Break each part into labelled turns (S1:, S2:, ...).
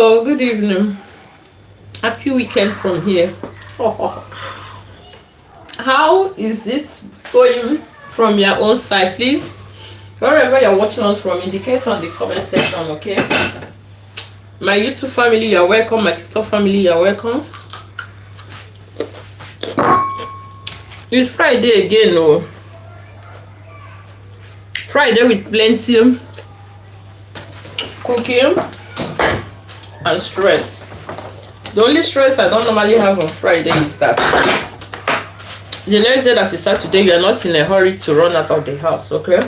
S1: Hello, good evening. Happy weekend from here. How is it going from your own side, please? Wherever you're watching us from, indicate on the comment section, okay? My YouTube family, you're welcome. My TikTok family, you're welcome. It's Friday again, oh. Friday with plenty cooking and stress. The only stress I don't normally have on Friday is that the next day that is Saturday, you are not in a hurry to run out of the house, okay?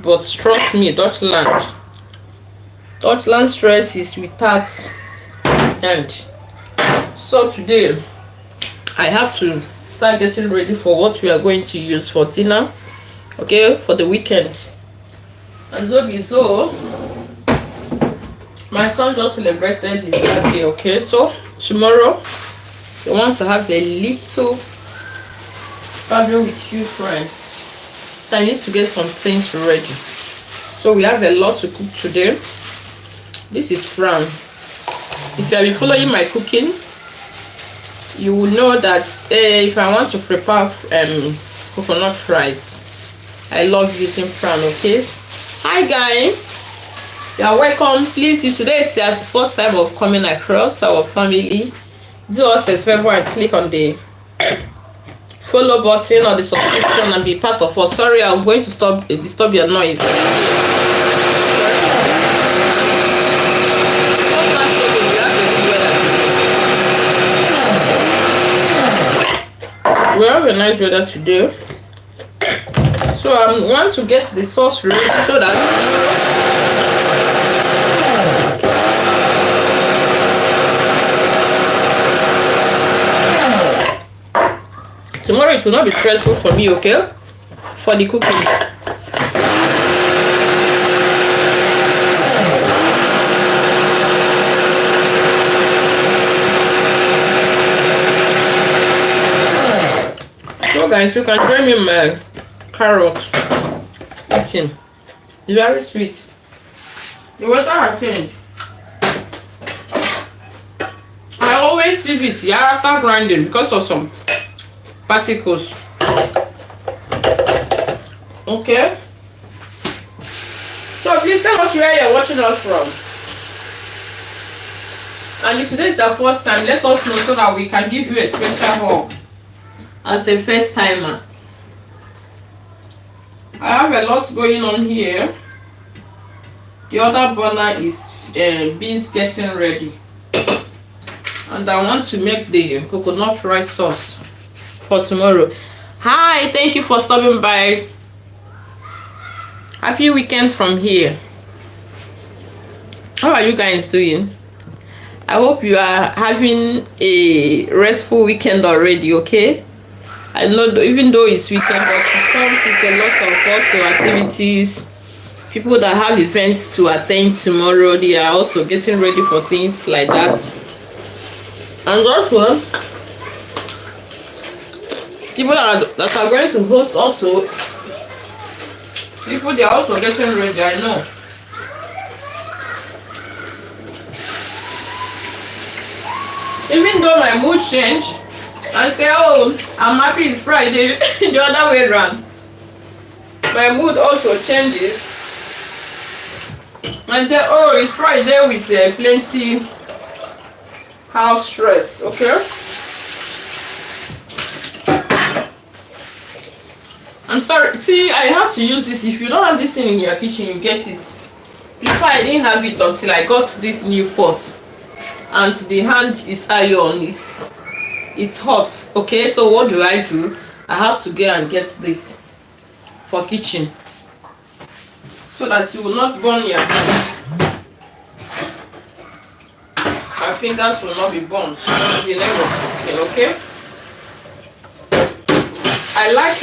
S1: But trust me, Dutchland stress is without end. So today I have to start getting ready for what we are going to use for dinner, okay, for the weekend. And so my son just celebrated his birthday, okay? So tomorrow we want to have a little gathering with you friends. So I need to get some things ready. So we have a lot to cook today. This is Fran. If you have been following my cooking, you will know that if I want to prepare coconut rice, I love using Fran, okay? Hi guys, you are welcome. Please, if today is your first time of coming across our family, do us a favor and click on the follow button or the subscription and be part of us. Sorry, I'm going to disturb your noise. We have a nice weather today, so I want to get the sauce ready so that tomorrow it will not be stressful for me, okay? For the cooking. So guys, you can join me in my carrot eating. It's very sweet. The weather has changed. I always leave it after grinding because of some particles. Okay, so please tell us where you're watching us from, and if today is the first time, let us know so that we can give you a special hug as a first timer. I have a lot going on here. The other burner is beans getting ready, and I want to make the coconut rice sauce for tomorrow. Hi, thank you for stopping by. Happy weekend from here. How are you guys doing? I hope you are having a restful weekend already, okay? I know even though it's weekend, but it comes with a lot of also activities. People that have events to attend tomorrow, they are also getting ready for things like that. And also people that are going to host also, people they are also getting ready, I know. Even though my mood changed, I say, oh, I'm happy it's Friday, the other way around. My mood also changes. I say, oh, it's Friday with plenty house stress, okay? I'm sorry, see, I have to use this. If you don't have this thing in your kitchen, you get it. Before I didn't have it until I got this new pot, and the hand is iron, it's hot, okay? So what do? I have to go and get this for kitchen so that you will not burn your hand. My fingers will not be burned. The name of cooking, okay? I like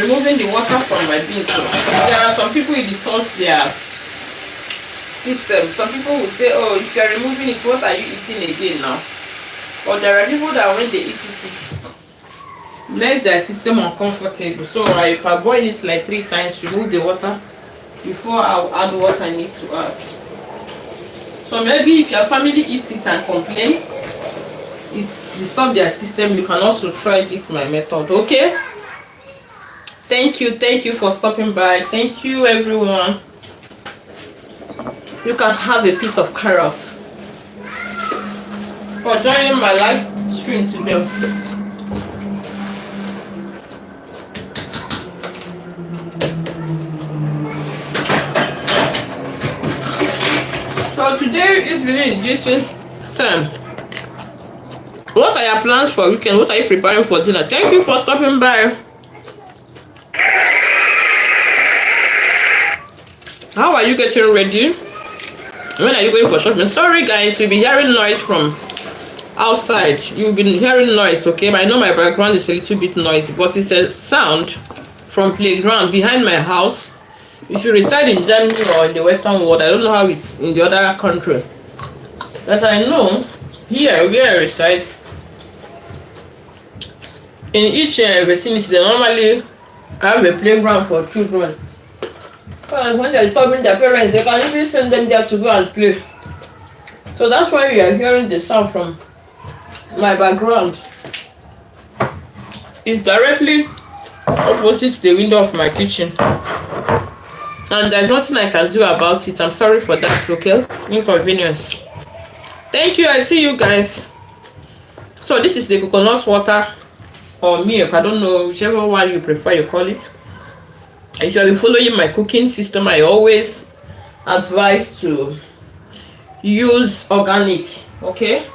S1: removing the water from my beans. There are some people who discuss their system. Some people will say, oh, if you are removing it, what are you eating again now? But there are people that when they eat it makes their system uncomfortable. So I parboil it like 3 times, remove the water before I'll add what I need to add. So maybe if your family eats it and complain, it disturbs their system, you can also try this my method. Okay, thank you for stopping by. Thank you everyone. You can have a piece of carrot for joining my live stream today. So today is really interesting time. What are your plans for weekend? What are you preparing for dinner? Thank you for stopping by. How are you getting ready? When are you going for shopping? Sorry guys, you'll be hearing noise from outside. You've been hearing noise, okay? But I know my background is a little bit noisy, but it's a sound from playground behind my house. If you reside in Germany or in the Western world, I don't know how it's in the other country. But I know here where I reside, in each vicinity, they normally have a playground for children. And when they're disturbing their parents, they can even send them there to go and play. So that's why you are hearing the sound from my background. It's directly opposite the window of my kitchen. And there's nothing I can do about it. I'm sorry for that, okay? Inconvenience. Thank you. I see you guys. So this is the coconut water or milk. I don't know, whichever one you prefer you call it. If you have been following my cooking system, I always advise to use organic, okay?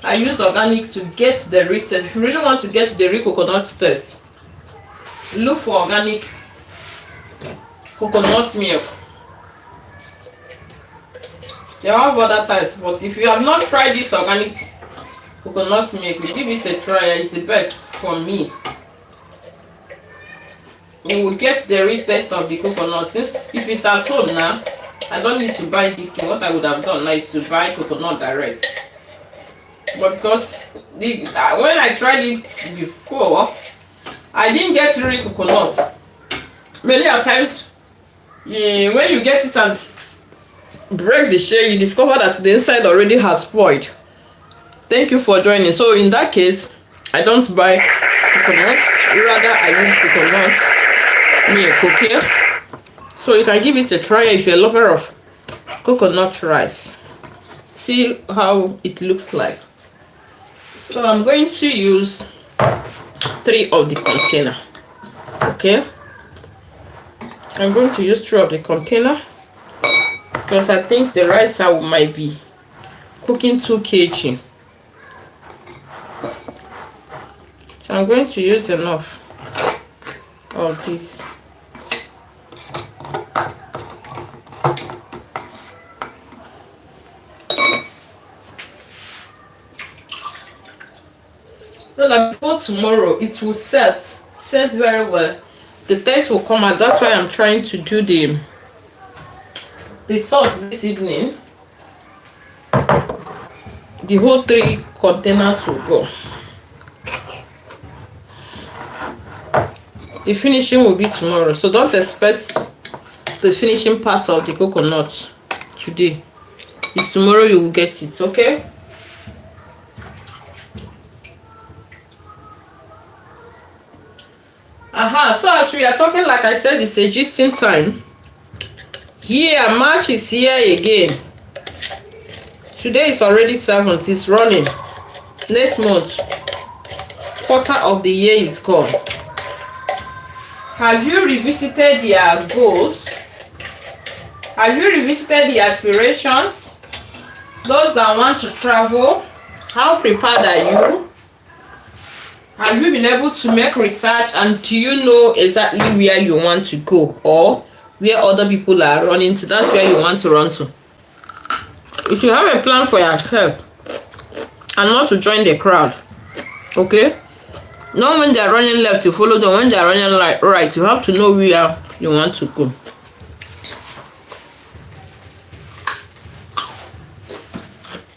S1: I use organic to get the real taste. If you really want to get the real coconut taste, look for organic coconut milk. There are other types, but if you have not tried this organic coconut milk, give it a try. It's the best for me. You will get the real taste of the coconut. Since if it's at home now, I don't need to buy this thing. What I would have done now is to buy coconut direct. But because when I tried it before, I didn't get real coconut. Many a times, when you get it and break the shell, you discover that the inside already has spoiled. Thank you for joining. So in that case, I don't buy coconut, rather I use coconut milk, okay? So you can give it a try if you're a lover of coconut rice. See how it looks like. So I'm going to use 3 of the container, okay? I'm going to use 3 of the container because I think the rice I might be cooking 2 kg. So I'm going to use enough of this. So that before tomorrow it will set very well. The taste will come out. That's why I'm trying to do the sauce this evening. The whole 3 containers will go. The finishing will be tomorrow, so don't expect the finishing part of the coconut today. It's tomorrow you will get it, okay? So as we are talking, like I said, it's a gisting time. Yeah, March is here again. Today is already 7th. It's running. Next month, quarter of the year is gone. Have you revisited your goals? Have you revisited the aspirations? Those that want to travel, how prepared are you? Have you been able to make research, and do you know exactly where you want to go or where other people are running to? That's where you want to run to. If you have a plan for yourself and not to join the crowd, okay? Not when they are running left, you follow them. When they are running right, you have to know where you want to go.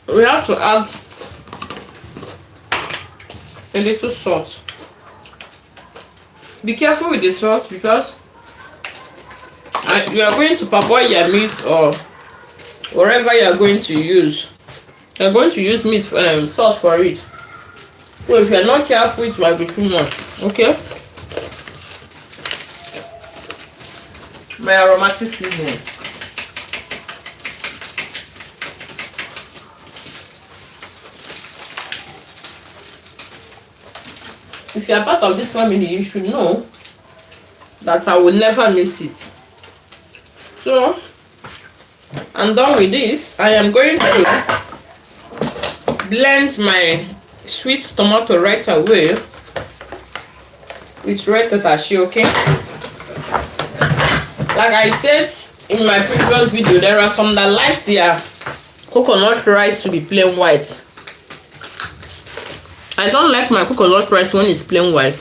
S1: We have to add a little salt. Be careful with the salt because you are going to parboil your meat or whatever you are going to use. You're going to use meat sauce for it. So if you're not careful, it might be too much. Okay? My aromatic seasoning. If you are part of this family, you should know that I will never miss it. So, I'm done with this. I am going to blend my sweet tomato right away with red tatashe, okay? Like I said in my previous video, there are some that likes their coconut rice to be plain white. I don't like my coconut rice when it's plain white.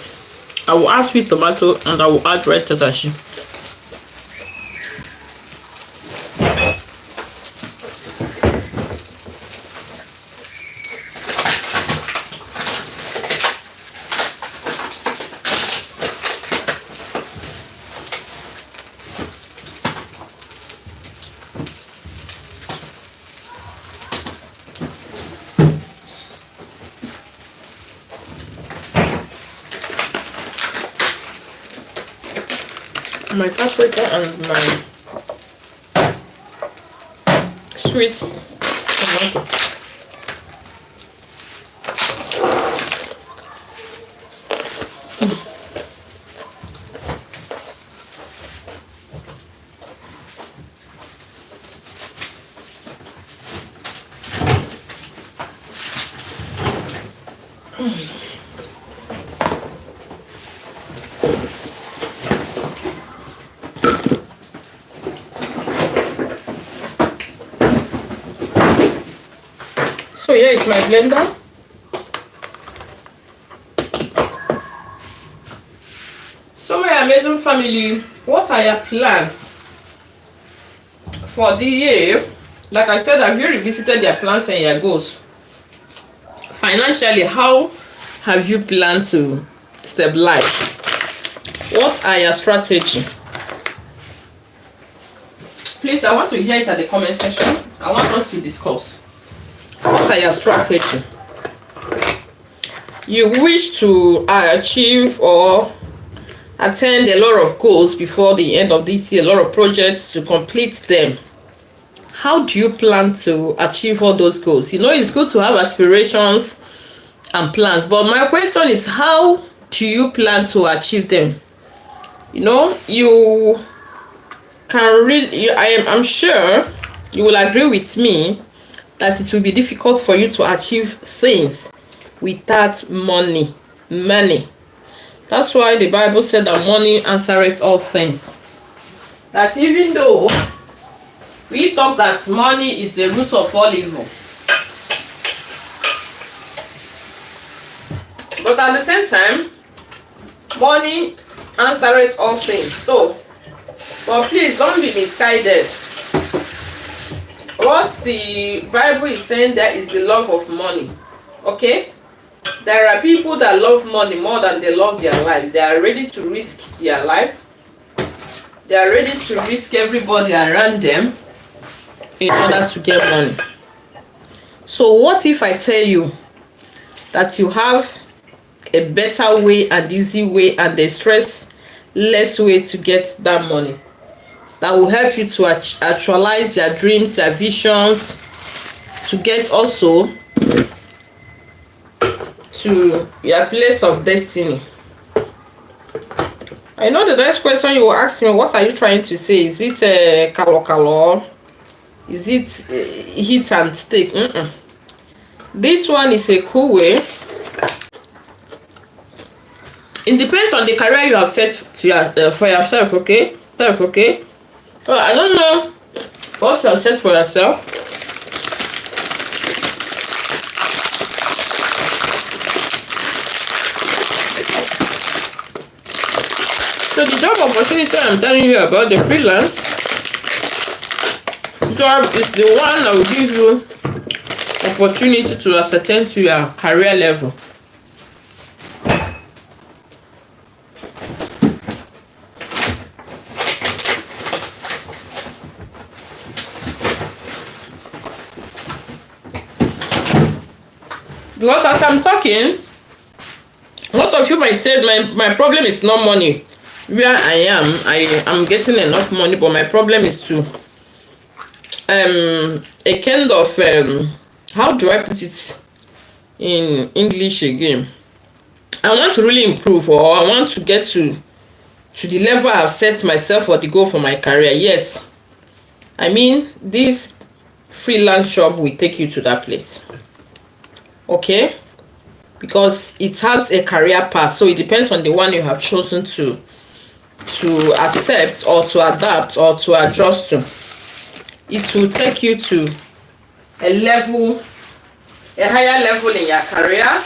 S1: I will add sweet tomato and I will add red tatashe. My paprika and my sweet tomato. So here is my blender. So my amazing family, what are your plans for the year? Like I said, have you revisited your plans and your goals? Financially, how have you planned to stabilize? What are your strategy? Please, I want to hear it at the comment section. I want us to discuss. What are your strategy? You wish to achieve or attend a lot of goals before the end of this year, a lot of projects to complete them. How do you plan to achieve all those goals? You know, it's good to have aspirations and plans, but my question is, how do you plan to achieve them? You know, you can really, I'm sure you will agree with me that it will be difficult for you to achieve things without money. That's why the Bible said that money answereth all things. That even though we thought that money is the root of all evil, but at the same time, money answereth all things. So, but please don't be misguided. What the Bible is saying there is the love of money. Okay? There are people that love money more than they love their life. They are ready to risk their life. They are ready to risk everybody around them in order to get money. So what if I tell you that you have a better way and easy way and a stress-less way to get that money that will help you to actualize your dreams, your visions, to get also to your place of destiny? I know the next question you will ask me, what are you trying to say? Is it kalo? Is it heat and steak? This one is a cool way. It depends on the career you have set to your, for yourself, okay? Okay? So I don't know what you have set for yourself. So the job opportunity I'm telling you about, the freelance job, is the one that will give you opportunity to ascertain to your career level. Because as I'm talking, most of you might say my problem is not money. Where I am getting enough money, but my problem is to a kind of how do I put it in English again? I want to really improve, or I want to get to the level I've set myself for the goal for my career. Yes, I mean this freelance job will take you to that place. Okay, because it has a career path, so it depends on the one you have chosen to accept or to adapt or to adjust to. It will take you to a higher level in your career.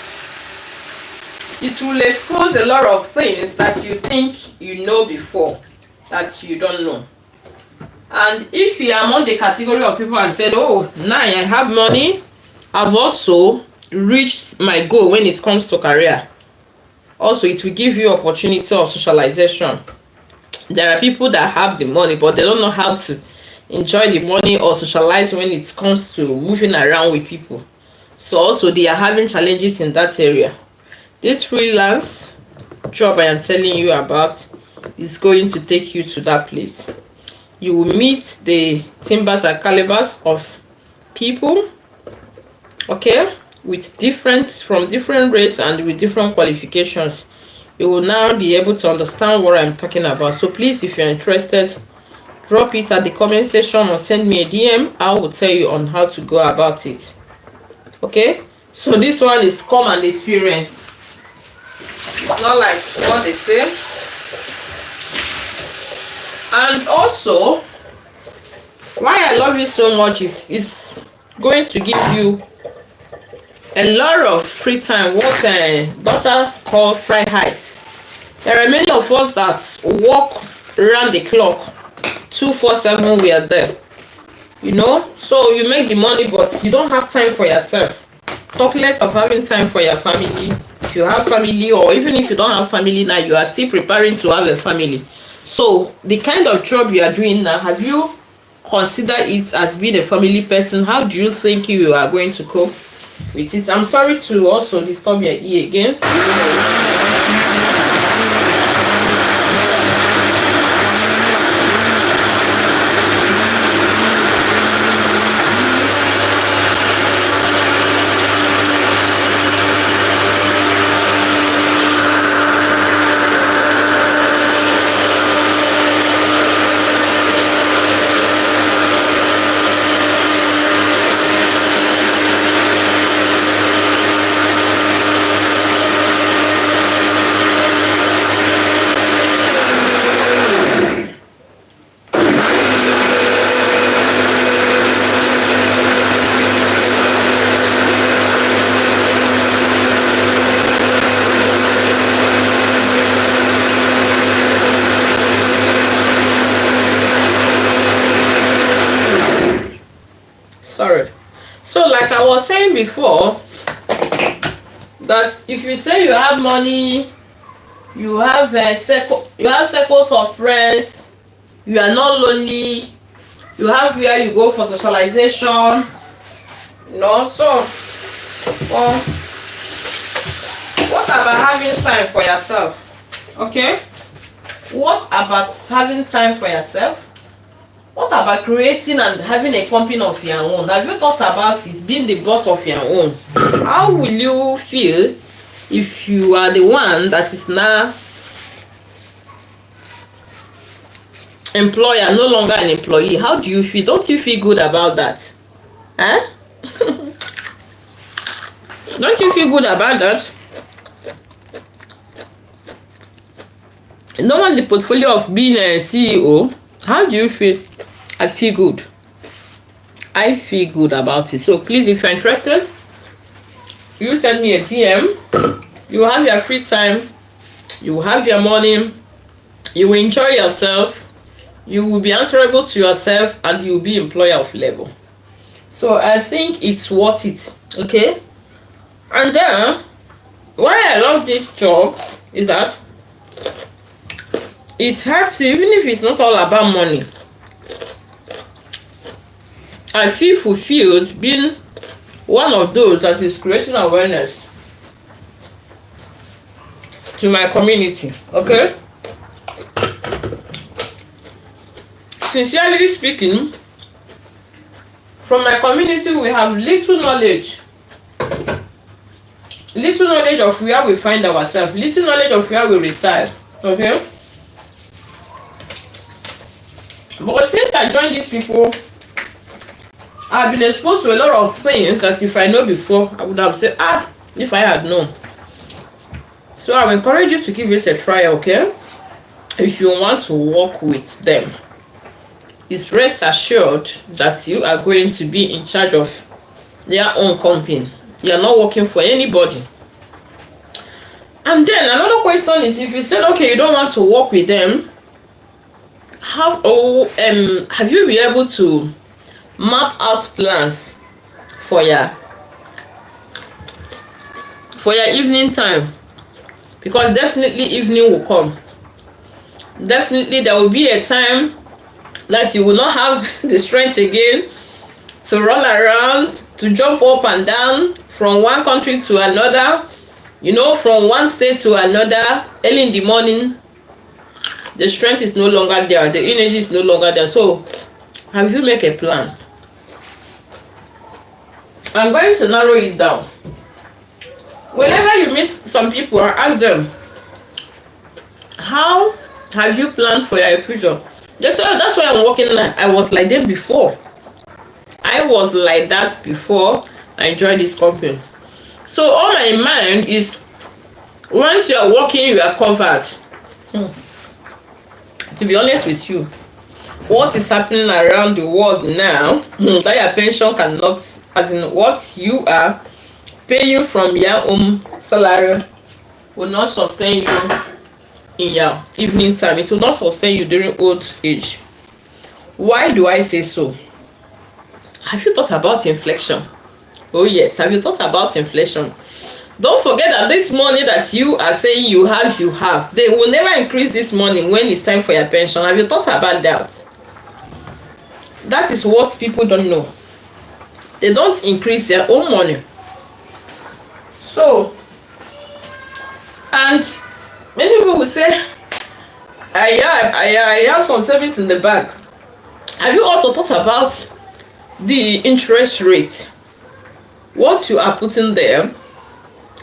S1: It will expose a lot of things that you think you know before that you don't know. And if you are among the category of people and said, oh, now I have money, I've also reached my goal when it comes to career. Also, it will give you opportunity of socialization. There are people that have the money, but they don't know how to enjoy the money or socialize when it comes to moving around with people. So also they are having challenges in that area. This freelance job I am telling you about is going to take you to that place. You will meet the timbers and calibers of people, okay, with from different race and with different qualifications. You will now be able to understand what I'm talking about. So please, if you're interested, drop it at the comment section or send me a DM. I will tell you on how to go about it. Okay, so this one is come and experience. It's not like what they say. And also, why I love it so much is it's going to give you a lot of free time. What daughter called fry heights. There are many of us that walk around the clock 247. We are there, you know. So you make the money, but you don't have time for yourself. Talk less of having time for your family. If you have family, or even if you don't have family now, you are still preparing to have a family. So the kind of job you are doing now, have you considered it as being a family person? How do you think you are going to cope with it? I'm sorry to also disturb your ear again. Sorry. So like I was saying before, that if you say you have money, you have circles of friends, you are not lonely, you have where you go for socialization, you know. So well, what about having time for yourself? Okay, what about having time for yourself? What about creating and having a company of your own? Have you thought about it, being the boss of your own? How will you feel if you are the one that is now employer, no longer an employee? How do you feel? Don't you feel good about that? Huh? Don't you feel good about that? No one the portfolio of being a CEO. How do you feel? I feel good. I feel good about it. So please, if you're interested, you send me a DM. You have your free time. You have your money. You will enjoy yourself. You will be answerable to yourself, and you will be employer of level. So I think it's worth it. Okay. And then why I love this job is that it helps you, even if it's not all about money. I feel fulfilled being one of those that is creating awareness to my community. Okay, sincerely speaking, from my community we have little knowledge of where we find ourselves, little knowledge of where we reside. Okay, but since I joined these people, I've been exposed to a lot of things that if I know before, I would have said, if I had known. So I will encourage you to give this a try, okay? If you want to work with them, it's rest assured that you are going to be in charge of their own company. You are not working for anybody. And then another question is, if you said, okay, you don't want to work with them, have you been able to map out plans for your evening time? Because definitely evening will come. Definitely there will be a time that you will not have the strength again to run around, to jump up and down from one country to another, from one state to another early in the morning. The strength is no longer there, the energy is no longer there. So have you make a plan? I'm going to narrow it down. Whenever you meet some people and ask them, how have you planned for your future? That's why I'm working. I was like them before. I was like that before I joined this company. So all my mind is, once you are working, you are covered. To be honest with you, what is happening around the world now, that your pension cannot, as in what you are paying from your own salary, will not sustain you in your evening time. It will not sustain you during old age. Why do I say so? Have you thought about inflation? Oh yes, have you thought about inflation? Don't forget that this money that you are saying you have, they will never increase this money when it's time for your pension. Have you thought about that? That is what people don't know. They don't increase their own money. So, and many people will say, I have some savings in the bank. Have you also thought about the interest rate? What you are putting there,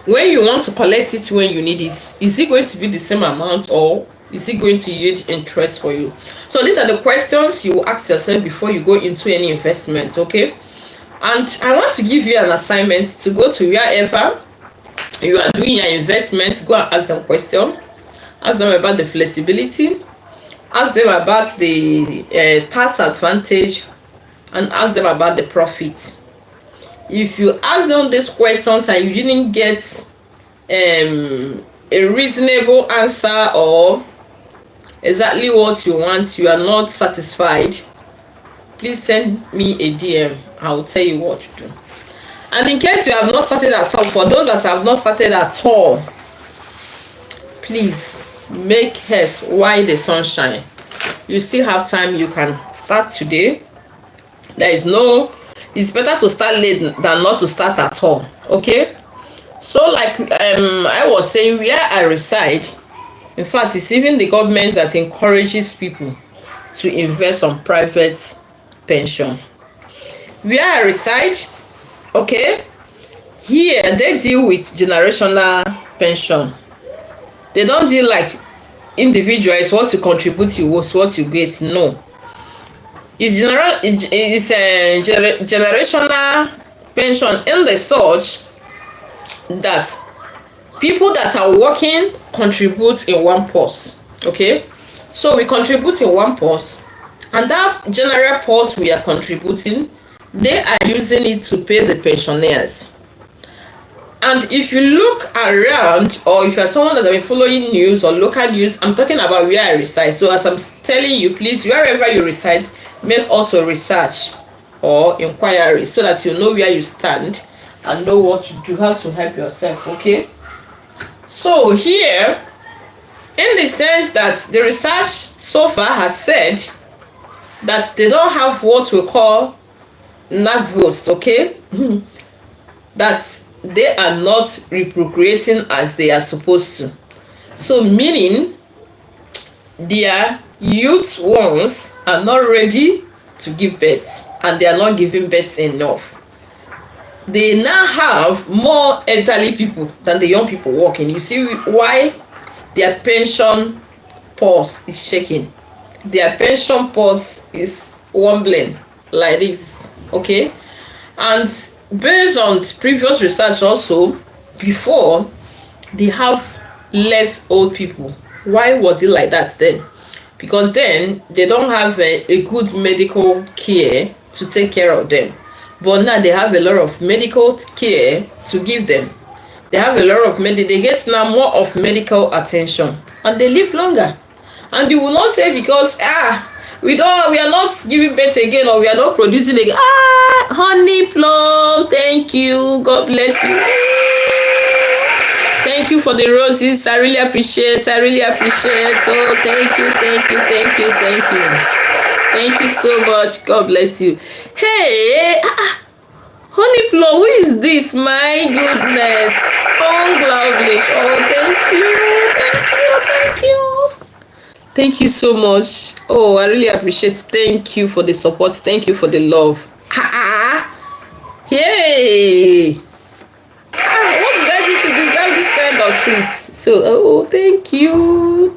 S1: when you want to collect it, when you need it, is it going to be the same amount, or is it going to yield interest for you? So these are the questions you ask yourself before you go into any investment, okay? And I want to give you an assignment to go to wherever you are doing your investment. Go and ask them questions. Ask them about the flexibility. Ask them about the tax advantage, and ask them about the profit. If you ask them these questions and you didn't get a reasonable answer, or exactly what you want, you are not satisfied, please send me a DM. I will tell you what to do. And in case you have not started at all, for those that have not started at all, please make haste while the sun shines. You still have time. You can start today. It's better to start late than not to start at all. Okay, so like I was saying, where I reside, in fact, it's even the government that encourages people to invest on private pension. Where I reside, okay, here they deal with generational pension. They don't deal like individual. It's what you contribute, what you get. No, it's generational pension in the such that people that are working contribute in one purse. Okay, so we contribute in one purse, and that general purse we are contributing, they are using it to pay the pensioners. And if you look around, or if you're someone that has been following news or local news, I'm talking about where I reside. So as I'm telling you, please, wherever you reside, make also research or inquiry so that you know where you stand and know what to do, how to help yourself. Okay, so here, in the sense that the research so far has said that they don't have what we call NACVOS, okay? that they are not reprocreating as they are supposed to. So meaning their youth ones are not ready to give birth, and they are not giving birth enough. They now have more elderly people than the young people working. You see why their pension pulse is shaking. Their pension pulse is wobbling like this, okay? And based on previous research also, before, they have less old people. Why was it like that then? Because then they don't have a good medical care to take care of them. But now they have a lot of medical care to give them. They have a lot of they get now more of medical attention, and they live longer. And you will not say because we are not giving birth again, or we are not producing again. Honey Plum, thank you, God bless you. Thank you for the roses. I really appreciate. Oh, thank you. Thank you so much. God bless you. Hey, Honey Plum, who is this? My goodness. Unglaublich. Oh, thank you. Thank you so much. Oh, I really appreciate it. Thank you for the support. Thank you for the love. Yay. What did I do to deserve this kind of treat? So, thank you.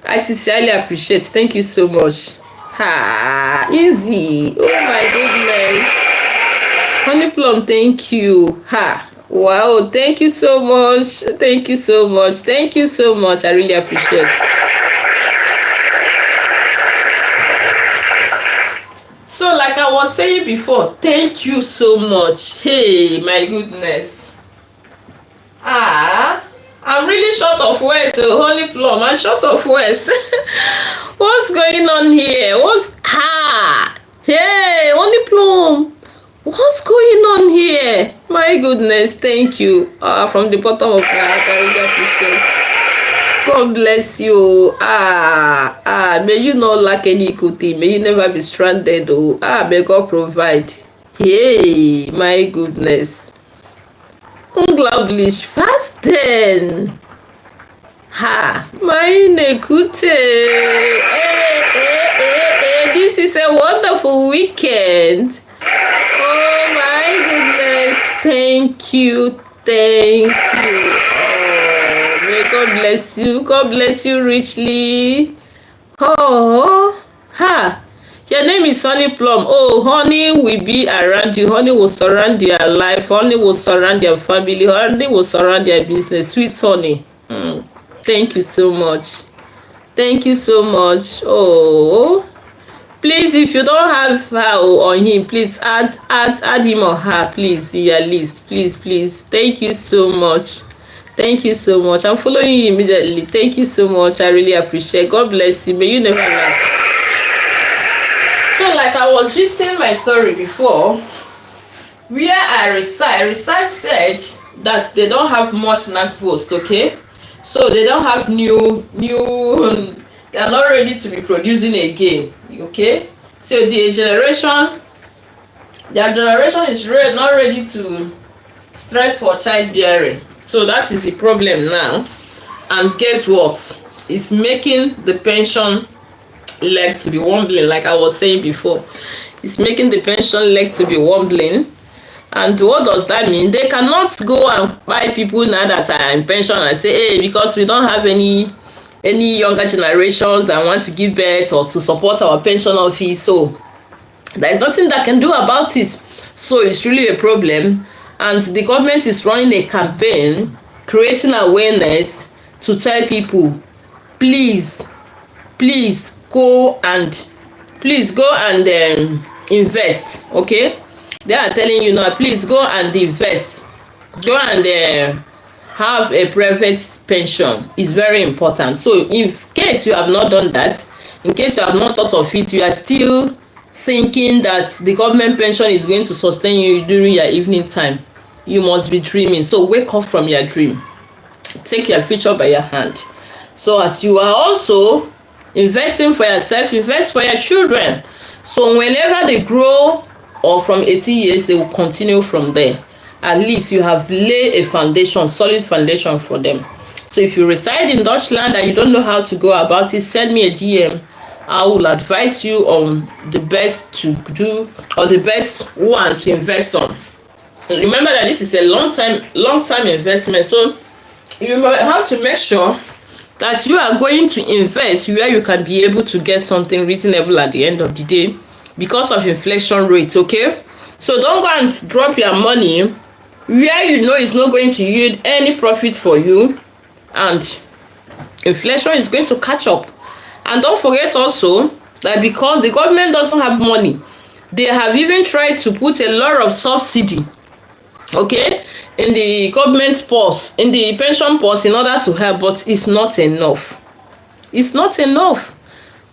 S1: I sincerely appreciate. Thank you so much. Easy. Oh my goodness. Honey Plum, thank you. Wow, thank you so much. I really appreciate. So like I was saying before, thank you so much. Hey, my goodness. I'm really short of words, so Honey Plum, I'm short of words. What's going on here? Hey, Honey Plum, what's going on here? My goodness, thank you. From the bottom of my heart, I really appreciate. God bless you. May you not lack any good thing. May you never be stranded. May God provide. Hey, my goodness. Unglaublich, fast 10. Meine Güte. This is a wonderful weekend. Oh my goodness. Thank you. May God bless you. God bless you richly. Your name is Honey Plum. Honey will be around you. Honey will surround your life. Honey will surround your family. Honey will surround your business. Sweet honey. Thank you so much. Please, if you don't have her or him, please add him or her, please, in your list. Please. Thank you so much. I'm following you immediately. Thank you so much. I really appreciate. God bless you. May you never lack. So like I was just telling my story before, where I research said that they don't have much NACVOST, okay? So they don't have new they are not ready to be producing again, okay? So their generation is not ready to stress for childbearing. So that is the problem now. And guess what? It's making the pension leg to be wobbling, like I was saying before. It's making the pension leg to be wobbling. And what does that mean? They cannot go and buy people now that are in pension and say, hey, because we don't have any younger generations that want to give birth or to support our pension office, so there's nothing that can do about it. So it's really a problem, and the government is running a campaign creating awareness to tell people, please go and invest. Okay, they are telling you now, please go and invest, go and have a private pension. Is very important. So in case you have not done that, in case you have not thought of it, you are still thinking that the government pension is going to sustain you during your evening time, you must be dreaming. So wake up from your dream, take your future by your hand. So as you are also investing for yourself, invest for your children. So whenever they grow, or from 18 years, they will continue from there. At least you have laid a foundation, solid foundation for them. So if you reside in Dutchland and you don't know how to go about it, send me a DM. I will advise you on the best to do, or the best one to invest on. Remember that this is a long time investment, so you have to make sure that you are going to invest where you can be able to get something reasonable at the end of the day because of inflation rate. Okay, so don't go and drop your money where you know it's not going to yield any profit for you, and inflation is going to catch up. And don't forget also that because the government doesn't have money, they have even tried to put a lot of subsidy, okay, in the government purse, in the pension purse, in order to help, but it's not enough. It's not enough.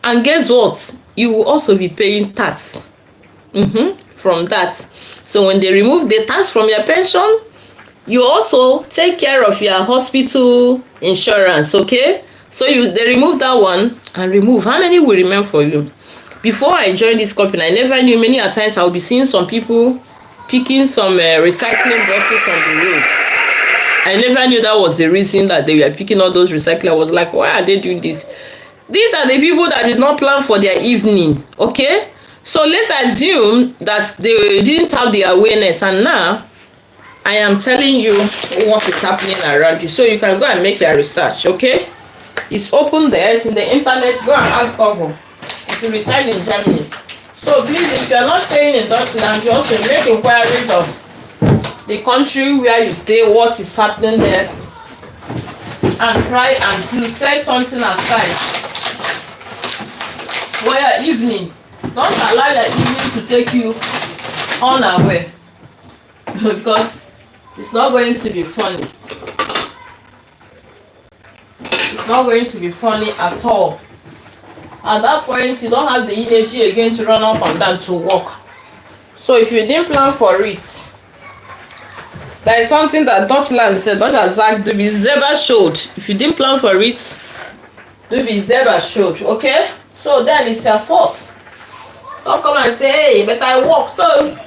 S1: And guess what? You will also be paying tax from that. So when they remove the tax from your pension, you also take care of your hospital insurance, okay? So they remove that one and remove. How many will remain for you? Before I joined this company, I never knew. Many a times I will be seeing some people picking some recycling boxes on the road. I never knew that was the reason that they were picking all those recycling. I was like, why are they doing this? These are the people that did not plan for their evening, okay? So let's assume that they didn't have the awareness, and now I am telling you what is happening around you, so you can go and make your research, okay? It's open there, it's in the internet. Go and ask Google if you reside in Germany. So please, if you are not staying in Dutchland, you also make inquiries of the country where you stay, what is happening there, and try and to set something aside for your evening. Don't allow your evening to take you unaware, because it's not going to be funny. It's not going to be funny at all. At that point, you don't have the energy again to run up and down to work. So if you didn't plan for it, there is something that Dutchland said, Dutch Zach, do be Zeba showed. If you didn't plan for it, do be Zeba showed, okay? So then it's your fault. Don't come and say, hey, but I work. So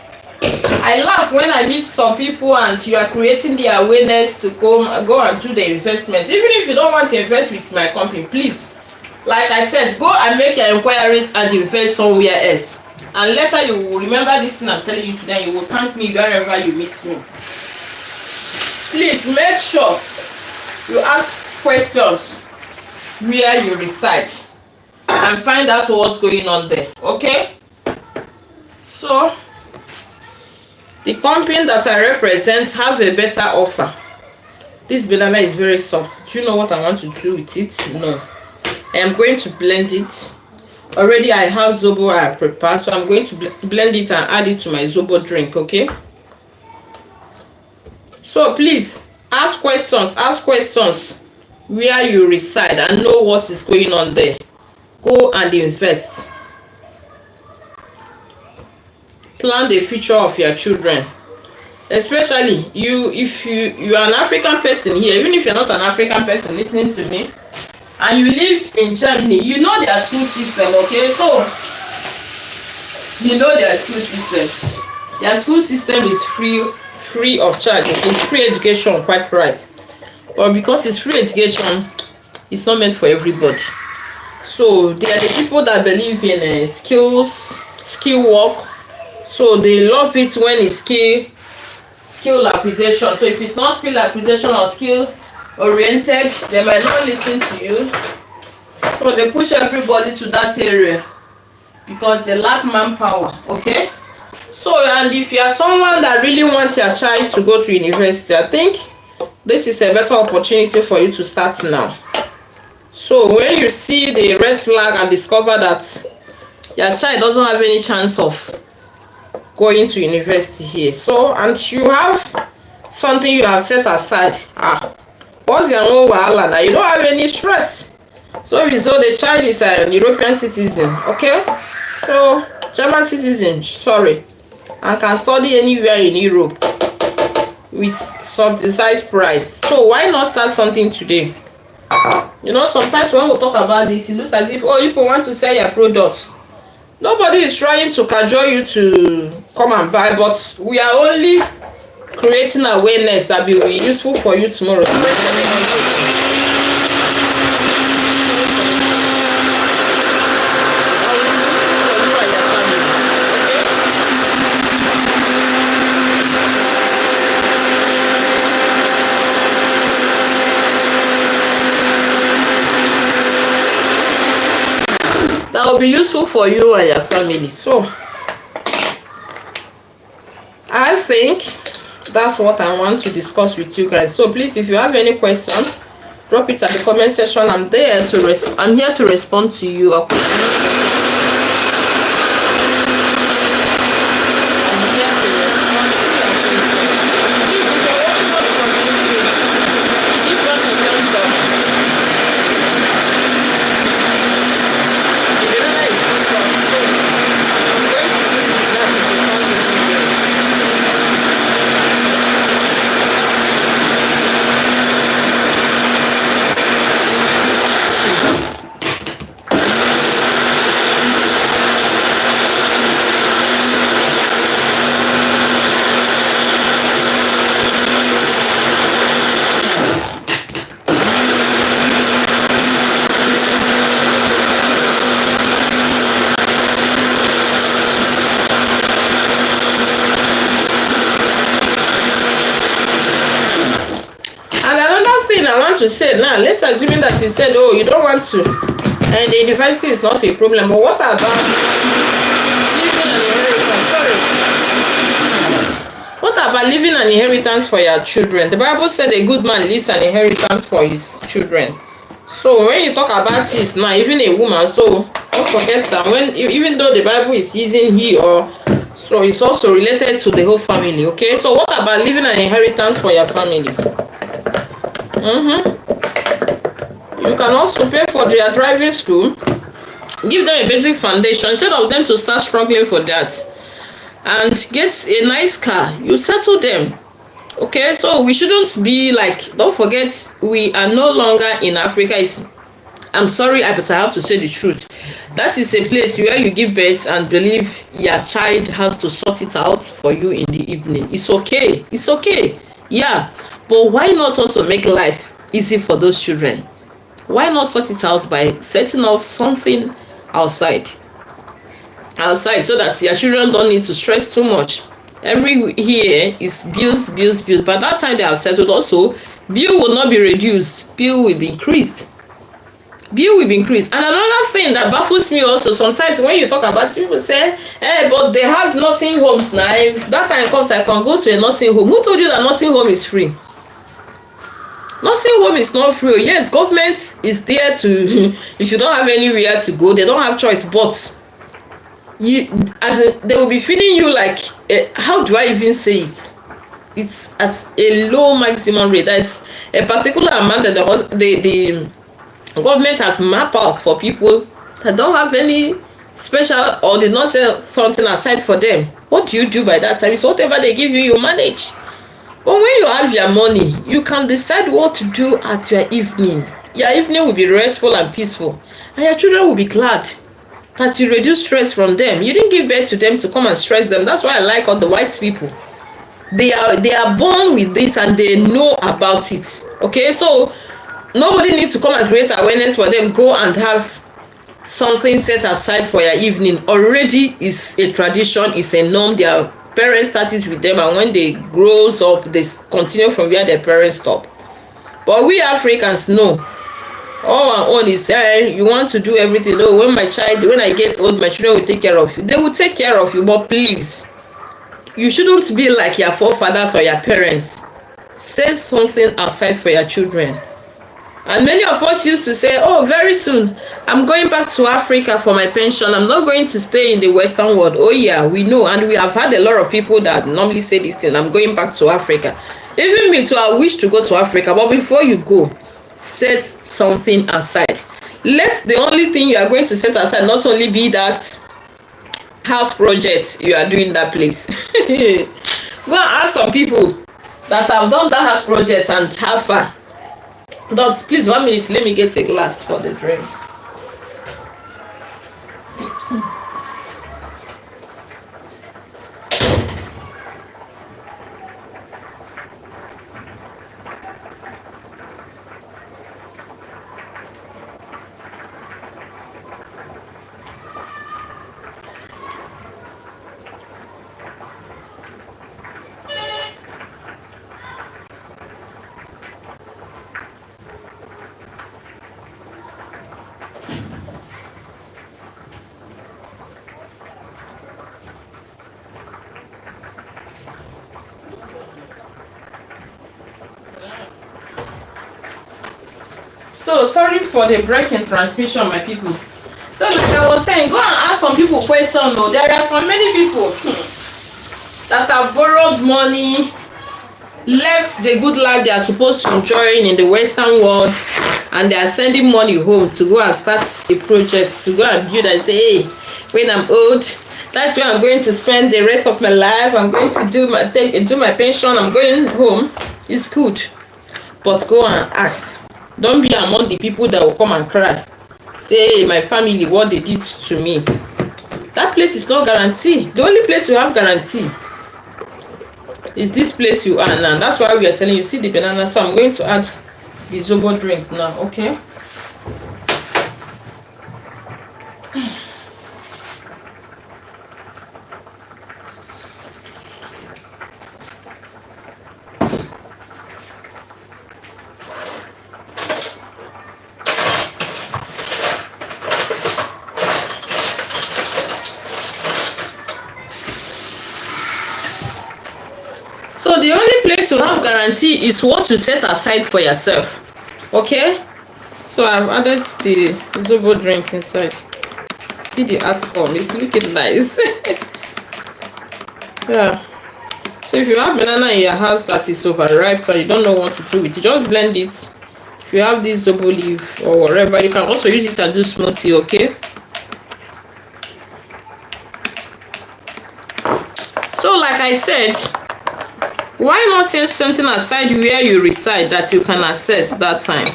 S1: I laugh when I meet some people and you are creating the awareness to go and do the investment. Even if you don't want to invest with my company, please, like I said, go and make your inquiries and invest somewhere else. And later you will remember this thing I'm telling you today. You will thank me wherever you meet me. Please make sure you ask questions where you reside and find out what's going on there, okay? So the company that I represent have a better offer. This banana is very soft. Do you know what I want to do with it? No. I am going to blend it. Already I have Zobo I prepared, so I'm going to blend it and add it to my Zobo drink, okay? So please, ask questions where you reside and know what is going on there. Go and invest. Plan the future of your children, especially you. If you are an African person here, even if you're not an African person listening to me and you live in Germany, you know their school system, okay? So you know their school system. Their school system is free of charge. It's free education, quite right, but because it's free education, it's not meant for everybody. So they are the people that believe in skill work. So they love it when it's skill acquisition. So if it's not skill acquisition or skill oriented, they might not listen to you. So they push everybody to that area because they lack manpower, okay? So, and if you are someone that really wants your child to go to university, I think this is a better opportunity for you to start now. So when you see the red flag and discover that your child doesn't have any chance of going to university here, so, and you have something you have set aside, what's your own wahala now? You don't have any stress. So if so the child is an European citizen, okay, so German citizen, sorry, and can study anywhere in Europe with subsidized price, so why not start something today? You know, sometimes when we talk about this, it looks as if, oh, people want to sell your products. Nobody is trying to cajole you to come and buy, but we are only creating awareness that will be useful for you tomorrow. That will be useful for you and your family. So I think that's what I want to discuss with you guys. So please, if you have any questions, drop it at the comment section. I'm here to respond to you. I want to say now, let's assume that you said, oh, you don't want to, and the university is not a problem, but what about leaving an inheritance? What about leaving an inheritance for your children? The Bible said a good man leaves an inheritance for his children. So when you talk about this now, even a woman, so don't forget that even though the Bible is using he or, so it's also related to the whole family. Okay, so what about leaving an inheritance for your family? You can also pay for their driving school, give them a basic foundation instead of them to start struggling for that, and get a nice car. You settle them. Okay, so we shouldn't be like, don't forget, we are no longer in Africa. I'm sorry, but I have to say the truth. That is a place where you give birth and believe your child has to sort it out for you in the evening. It's okay. It's okay. Yeah. But why not also make life easy for those children? Why not sort it out by setting up something outside so that your children don't need to stress too much? Every year is bills. By that time they have settled, also bill will not be reduced, bill will be increased. And another thing that baffles me also, sometimes when you talk about, people say, hey, but they have nursing homes now. If that time comes, I can go to a nursing home. Who told you that nursing home is free? Nursing home is not free. Yes, government is there to, if you don't have anywhere to go, they don't have choice, but they will be feeding you like, how do I even say it? It's at a low maximum rate. There's a particular amount that the government has mapped out for people that don't have any special, or did not sell something aside for them. What do you do by that time? It's whatever they give you, you manage. But when you have your money, you can decide what to do at your evening. Your evening will be restful and peaceful, and your children will be glad that you reduce stress from them. You didn't give birth to them to come and stress them. That's why I like all the white people. They are born with this and they know about it. Okay, so nobody needs to come and create awareness for them. Go and have something set aside for your evening. Already is a tradition, is a norm. Their parents started with them, and when they grows up, they continue from where their parents stop. But we Africans know. All our own is, you want to do everything. Oh, when I get old, my children will take care of you. They will take care of you, but please, you shouldn't be like your forefathers or your parents. Set something aside for your children. And many of us used to say, oh, very soon, I'm going back to Africa for my pension. I'm not going to stay in the Western world. Oh, yeah, we know. And we have had a lot of people that normally say this thing, I'm going back to Africa. Even me too, I wish to go to Africa. But before you go, set something aside. Let the only thing you are going to set aside not only be that house project you are doing that place. Go and ask some people that have done that house project and have fun. But please, 1 minute, let me get a glass for the drink. So sorry for the break in transmission, my people. So like I was saying, go and ask some people questions. No, there are so many people that have borrowed money, left the good life they are supposed to enjoy in the Western world, and they are sending money home to go and start a project, to go and build and say, hey, when I'm old, that's where I'm going to spend the rest of my life. I'm going to do my pension. I'm going home. It's good, but go and ask. Don't be among the people that will come and cry. Say, hey, my family, what they did to me. That place is not guaranteed. The only place you have guarantee is this place you are now. That's why we are telling you, see the banana. So I'm going to add the zobo drink now, okay? So the only place you have guarantee is what you set aside for yourself. Okay? So I've added the zobo drink inside. See the outcome. It's looking nice. Yeah. So if you have banana in your house that is overripe and you don't know what to do with it, just blend it. If you have this zobo leaf or whatever, you can also use it and do smoothie, okay? So like I said, why not set something aside where you reside that you can access that time?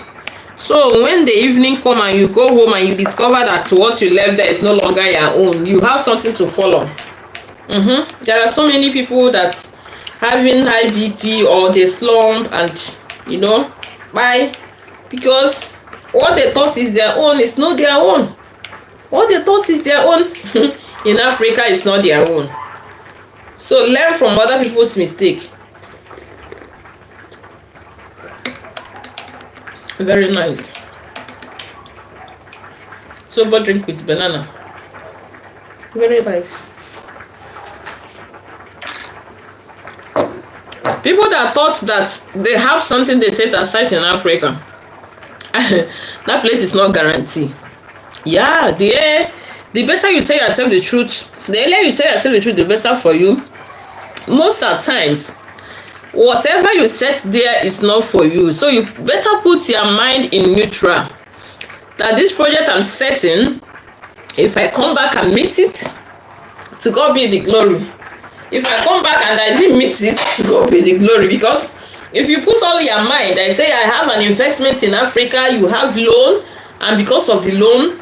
S1: So when the evening come and you go home and you discover that what you left there is no longer your own, you have something to follow. There are so many people that having high BP or they slump and you know, why? Because what they thought is their own is not their own. What they thought is their own in Africa is not their own. So learn from other people's mistake. Very nice. Sober drink with banana. Very nice. People that thought that they have something they set aside in Africa, that place is not guaranteed. Yeah, the better you tell yourself the truth, the earlier you tell yourself the truth, the better for you. Most of the times, whatever you set there is not for you. So you better put your mind in neutral. That this project I'm setting, if I come back and meet it, to God be the glory. If I come back and I didn't meet it, to God be the glory. Because if you put all your mind, I say I have an investment in Africa, you have loan, and because of the loan,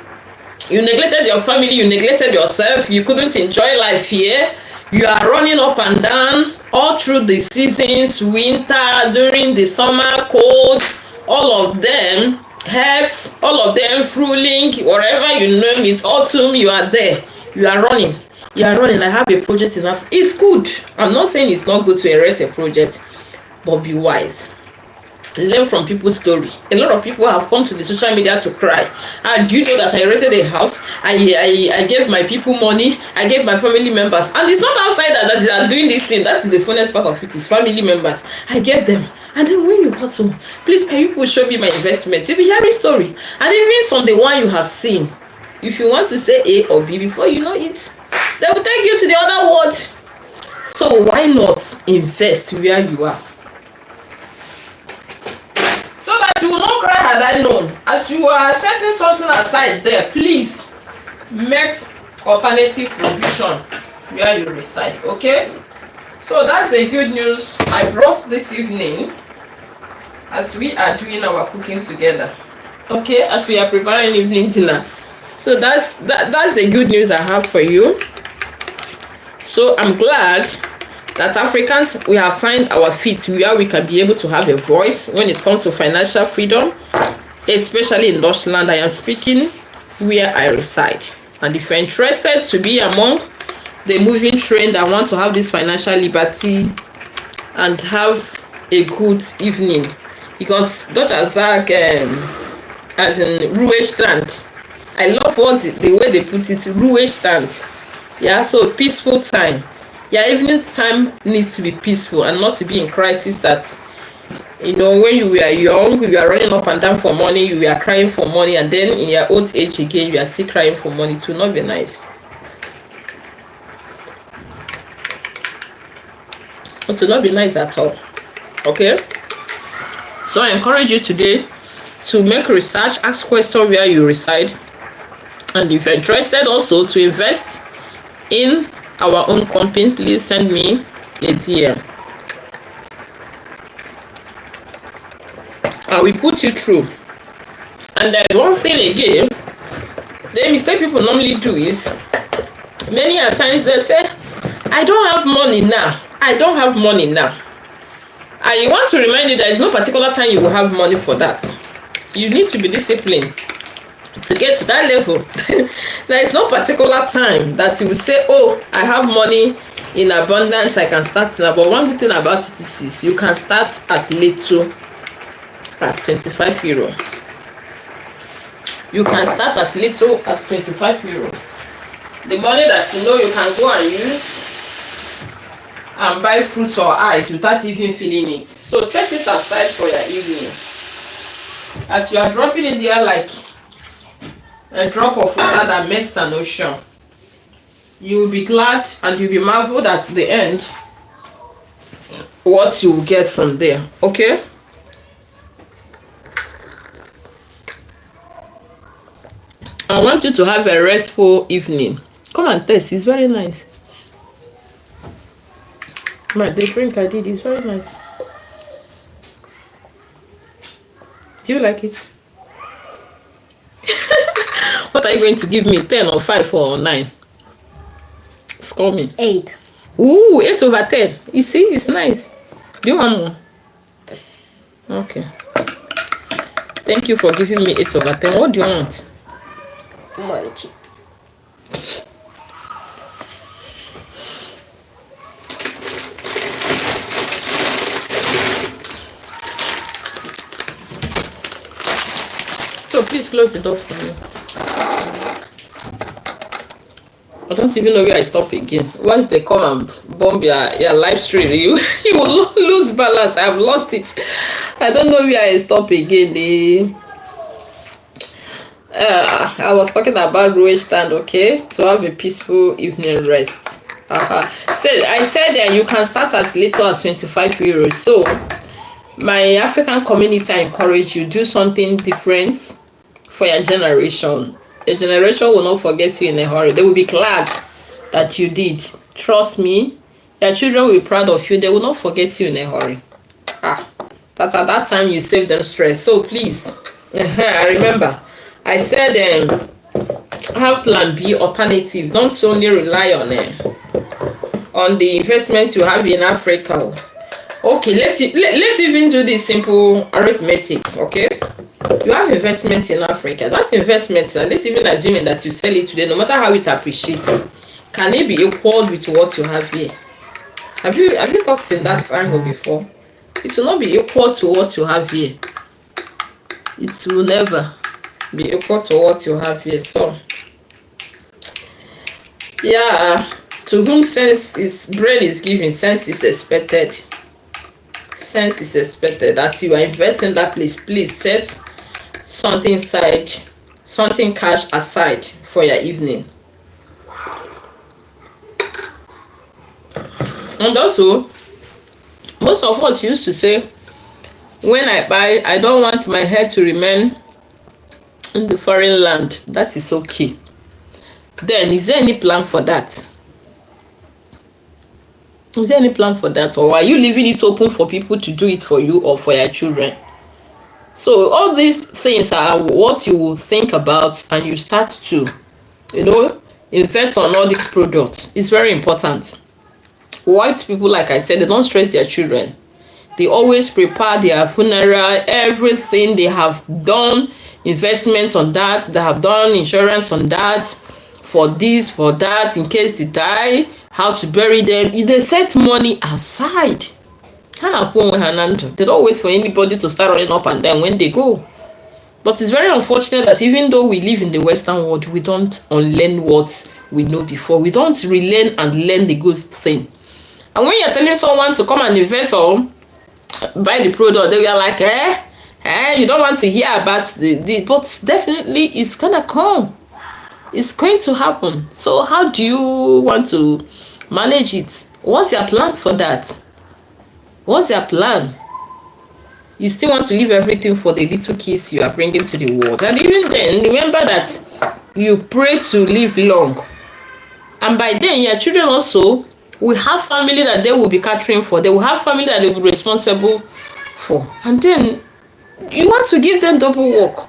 S1: you neglected your family, you neglected yourself, you couldn't enjoy life here. You are running up and down all through the seasons, winter, during the summer, cold, all of them, herbs, all of them, fruiting, wherever you name it, autumn, you are there. You are running. You are running. I have a project enough. It's good. I'm not saying it's not good to erase a project, but be wise. Learn from people's story. A lot of people have come to the social media to cry. And do you know that I rented a house? I gave my people money. I gave my family members. And it's not outside that they are doing this thing. That's the funnest part of it. It's family members. I gave them. And then when you got home, please can you people show me my investment? You'll be hearing story. And even from the one you have seen. If you want to say A or B before you know it, they will take you to the other world. So why not invest where you are? You will not cry had I known. As you are setting something aside there, please make alternative provision where you reside. Okay? So that's the good news I brought this evening as we are doing our cooking together. Okay, as we are preparing evening dinner. So that's the good news I have for you. So I'm glad that Africans, we have found our feet where we can be able to have a voice when it comes to financial freedom, especially in Dutchland. I am speaking where I reside. And if you're interested to be among the moving train that want to have this financial liberty and have a good evening, because Dr. Zach, as in Ruhestand, I love what the way they put it, Ruhestand. Yeah, so peaceful time. Yeah, evening time needs to be peaceful and not to be in crisis that You know, when you were young, you are running up and down for money, you are crying for money, and then in your old age again, you are still crying for money. It will not be nice. It will not be nice at all. Okay? So I encourage you today to make research, ask questions where you reside, and if you're interested also to invest in our own company, please send me a DM. And we put you through. And there's one thing again, the mistake people normally do is, many a times they say, I don't have money now. I don't have money now. And you want to remind you there is no particular time you will have money for that. You need to be disciplined to get to that level. There is no particular time that you will say, oh, I have money in abundance, I can start now. But one good thing about it is you can start as little as 25 euro. You can start as little as 25 euro. The money that you know you can go and use and buy fruits or ice without even feeling it. So set it aside for your evening. As you are dropping in there like a drop of water that makes an ocean, you will be glad and you'll be marveled at the end what you will get from there. Okay? I want you to have a restful evening. Come and taste. It's very nice. The drink I did is very nice. Do you like it? What are you going to give me? 10 or 5 or 9? Score me.
S2: 8.
S1: Ooh, 8 over 10. You see, it's nice. Do you want more? Okay. Thank you for giving me 8 over 10. What do you want?
S2: More chips.
S1: So please close the door for me. I don't even know where I stop again. Once they come and bomb your live stream, you will lose balance. I've lost it. I don't know where I stop again. I was talking about Rouge stand, okay? To have a peaceful evening rest. So I said that you can start as little as 25 euros. So my African community, I encourage you, do something different for your generation. The generation will not forget you in a hurry. They will be glad that you did. Trust me, your children will be proud of you. They will not forget you in a hurry. That at that time you save them stress. So please, I remember I said have plan B, alternative. Don't only rely on the investment you have in Africa. Okay, let's even do this simple arithmetic. Okay, you have investment in Africa. That investment, and let's even assuming that you sell it today, no matter how it appreciates, can it be equal with what you have here? Have you thought in that angle before? It will not be equal to what you have here. It will never be equal to what you have here. So yeah, to whom brain is given, sense is expected. Sense is expected. As you are investing in that place, please set something cash aside for your evening. And also, most of us used to say, when I buy, I don't want my head to remain in the foreign land. That is okay. Then is there any plan for that? Is there any plan for that? Or are you leaving it open for people to do it for you or for your children? So all these things are what you will think about, and you start to, invest on all these products. It's very important. White people, like I said, they don't stress their children. They always prepare their funeral, everything. They have done investments on that. They have done insurance on that, for this, for that, in case they die, how to bury them. They set money aside. They don't wait for anybody to start running up and down when they go. But it's very unfortunate that even though we live in the Western world, we don't unlearn what we know before. We don't relearn and learn the good thing. And when you're telling someone to come and invest buy the product, they were like, you don't want to hear about but definitely it's gonna come. It's going to happen. So how do you want to manage it? What's your plan for that? What's your plan? You still want to leave everything for the little kids you are bringing to the world. And even then, remember that you pray to live long. And by then, your children also will have family that they will be catering for. They will have family that they will be responsible for. And then, you want to give them double work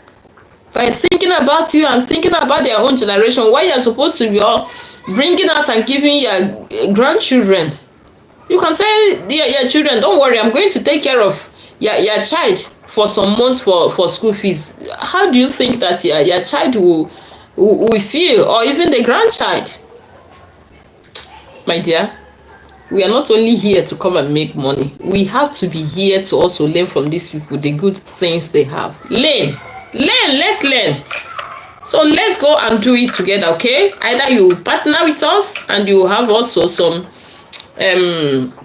S1: by thinking about you and thinking about their own generation, why you're supposed to be all bringing out and giving your grandchildren. You can tell your children, don't worry, I'm going to take care of your child for some months for school fees. How do you think that your child will feel, or even the grandchild? My dear, we are not only here to come and make money. We have to be here to also learn from these people, the good things they have. Let's learn. So let's go and do it together, okay? Either you partner with us and you have also some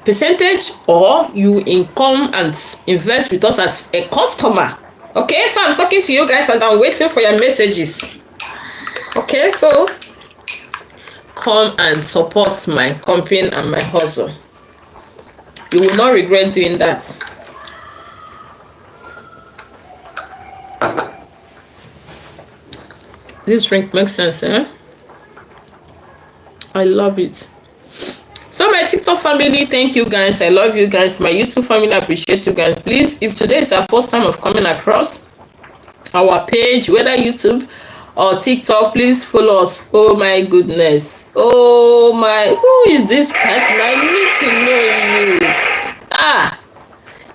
S1: percentage, or you come and invest with us as a customer. Okay, so I'm talking to you guys and I'm waiting for your messages. Okay, so come and support my company and my hustle. You will not regret doing that. This drink makes sense, eh? I love it. So my TikTok family, thank you guys. I love you guys. My YouTube family, I appreciate you guys. Please, if today is our first time of coming across our page, whether YouTube or TikTok, please follow us. Oh my goodness. Oh my, who is this person? I need to know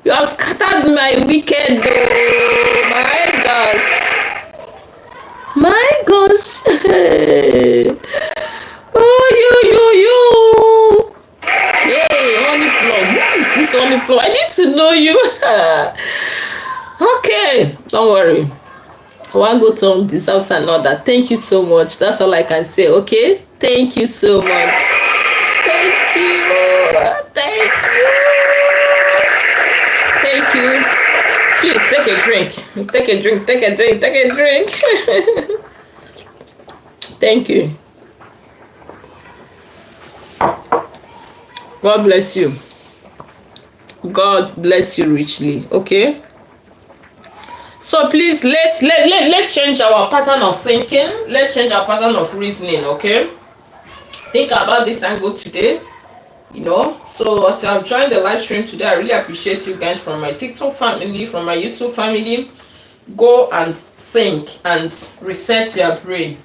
S1: you. You have scattered my weekend. Oh my gosh. My gosh. Oh, you. Hey, Honey Plum. Who is this Honey Plum? I need to know you. Okay, don't worry. One good time deserves another. Thank you so much. That's all I can say, okay? Thank you so much. Thank you. Thank you. Please take a drink. Take a drink. Thank you. God bless you. God bless you richly. Okay. So please let's change our pattern of thinking. Let's change our pattern of reasoning. Okay. Think about this angle today. You know. So as I've joined the live stream today, I really appreciate you guys from my TikTok family, from my YouTube family. Go and think and reset your brain.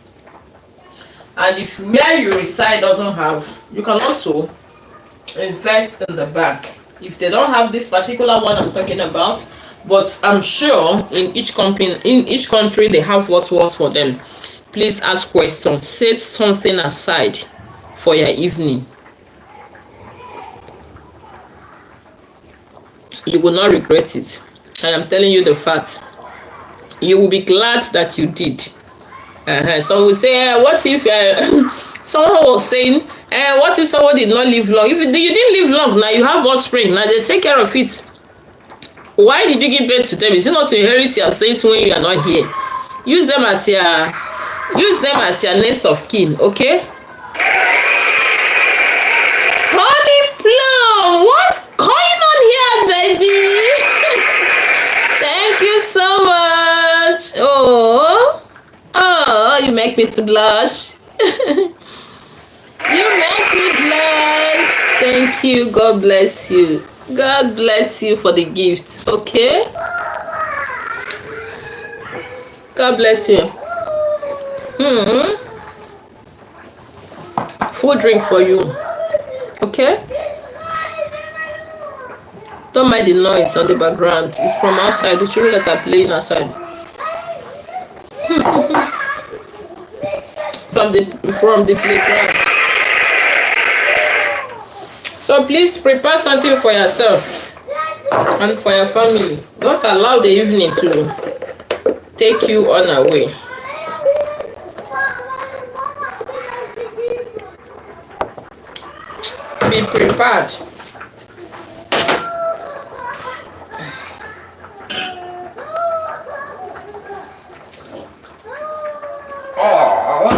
S1: And if where you reside doesn't have, you can also invest in the bank. If they don't have this particular one I'm talking about, but I'm sure in each country they have what works for them. Please ask questions. Set something aside for your evening. You will not regret it. I am telling you the fact. You will be glad that you did. Some will say, what if someone was saying, what if someone did not live long? If you didn't live long, now you have offspring. Now they take care of it. Why did you give birth to them? Is it not to inherit your things when you are not here? Use them as your next of kin, okay? Honey Plum, what's going on here, baby? Thank you so much. Oh, you make me to blush. You make me blush. Thank you. God bless you. God bless you for the gift. Okay? God bless you. Food drink for you. Okay? Don't mind the noise on the background. It's from outside. The children that are playing outside. from the playground. So please prepare something for yourself and for your family. Don't allow the evening to take you on away. Be prepared.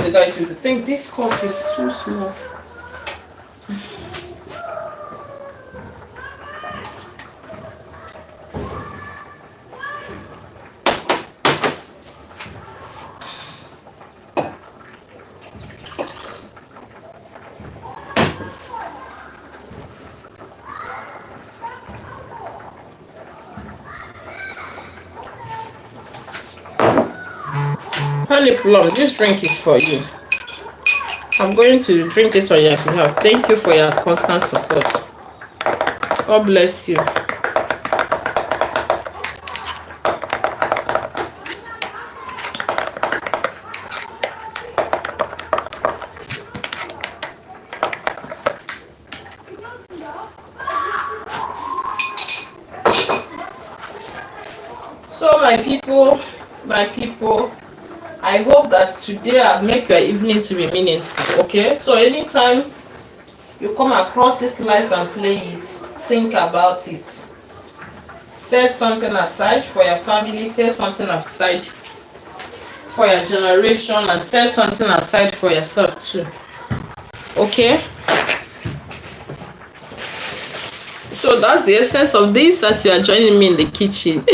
S1: did I do? I think this cup is too small. Honey Plum, this drink is for you. I'm going to drink it on your behalf. Thank you for your constant support. God bless you. So my people, I hope that today I'll make your evening to be meaningful, okay? So anytime you come across this life and play it, think about it. Set something aside for your family, set something aside for your generation, and set something aside for yourself too, okay? So that's the essence of this as you are joining me in the kitchen.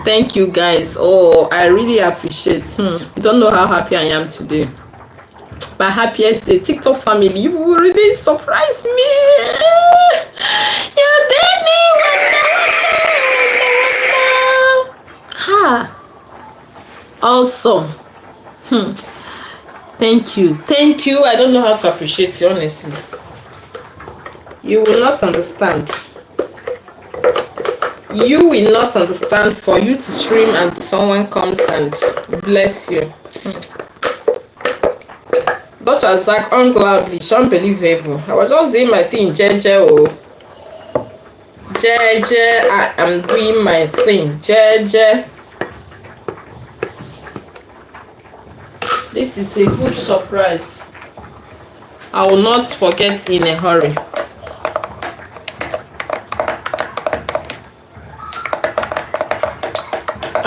S1: Thank you guys. Oh, I really appreciate. You don't know how happy I am today. My happiest day. TikTok family, you will really surprise me. You did me. Ha. Awesome. Thank you. I don't know how to appreciate you, honestly. You will not understand. You will not understand for you to scream and someone comes and bless you. Dr. Zach, unglaublich, unbelievable. I was just doing my thing, Jeje. Jeje, I am doing my thing, Jeje. This is a huge surprise. I will not forget in a hurry.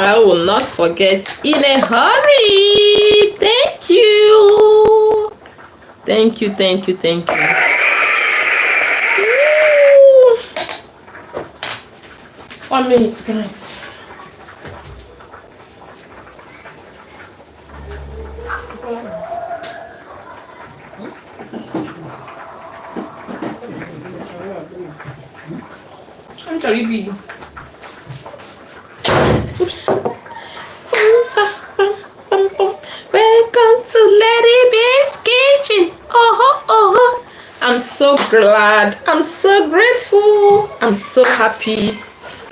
S1: I will not forget in a hurry. Thank you. Thank you. Woo. 1 minute, guys. I'm sorry, big. Oops. Welcome to Lady B's kitchen. Oh. I'm so glad. I'm so grateful. I'm so happy.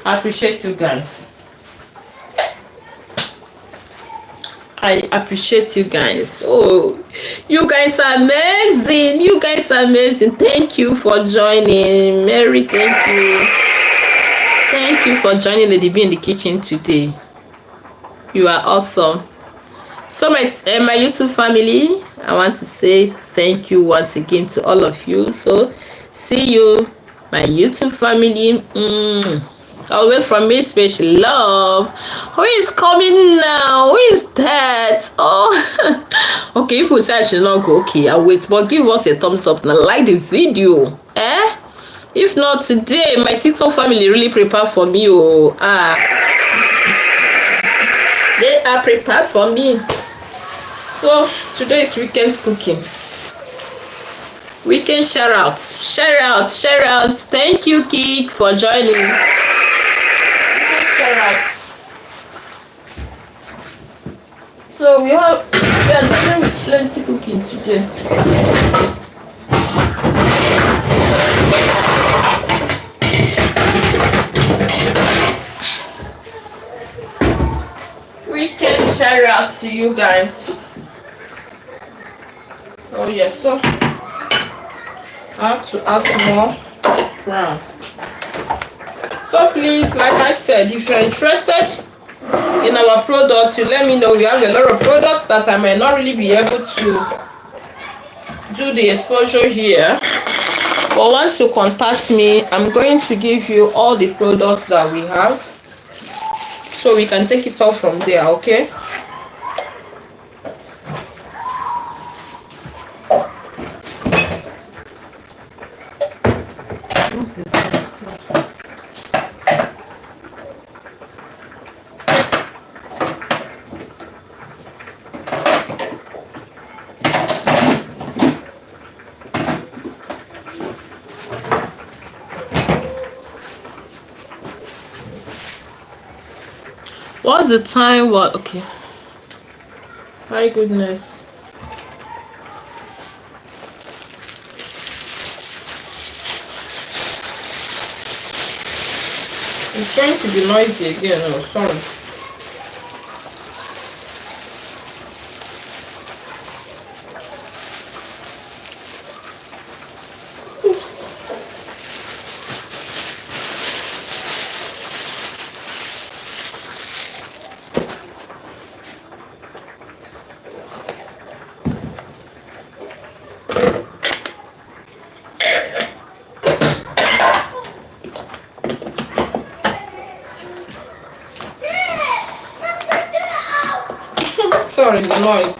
S1: I appreciate you guys. I appreciate you guys. Oh, you guys are amazing. Thank you for joining. Mary, thank you. Thank you for joining Lady B in the kitchen today. You are awesome. So my YouTube family, I want to say thank you once again to all of you. So see you, my YouTube family. Away from me, special love. Who is coming now? Who is that? Oh, okay. People say I should not go. Okay, I'll wait. But give us a thumbs up and like the video. If not today, my TikTok family really prepared for me. They are prepared for me. So today is weekend cooking. Weekend share out. Thank you, Kik, for joining. Share out. So we are doing with plenty cooking today. Weekend share out to you guys. Oh yes, so I have to ask more brown. So please, like I said, if you're interested in our products, you let me know. We have a lot of products that I may not really be able to do the exposure here, but once you contact me, I'm going to give you all the products that we have, so we can take it off from there, okay? What's the time? What? Okay. My goodness. It's trying to be noisy again. Oh, sorry. Oops. Sorry, the noise.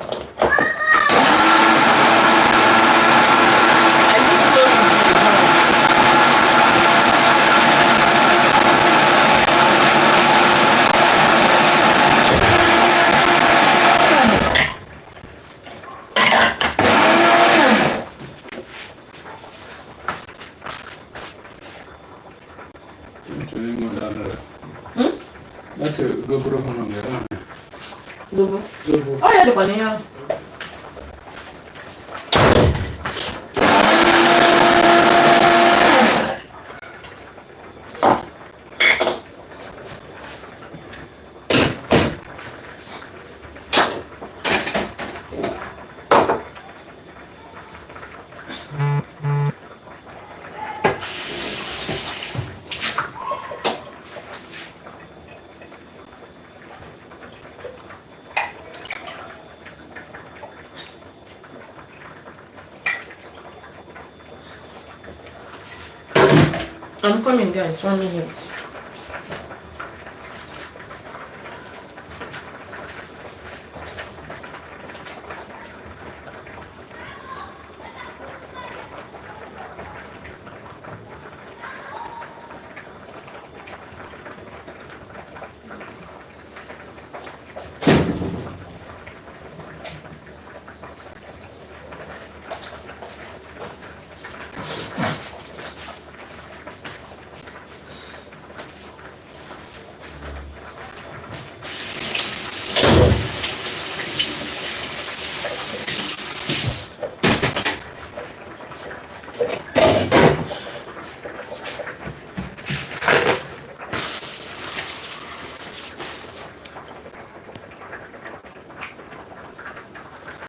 S1: I didn't know it was
S3: That's a go for one.
S1: Zobo. Oh yeah, the banana. I'm coming, guys. 1 minute.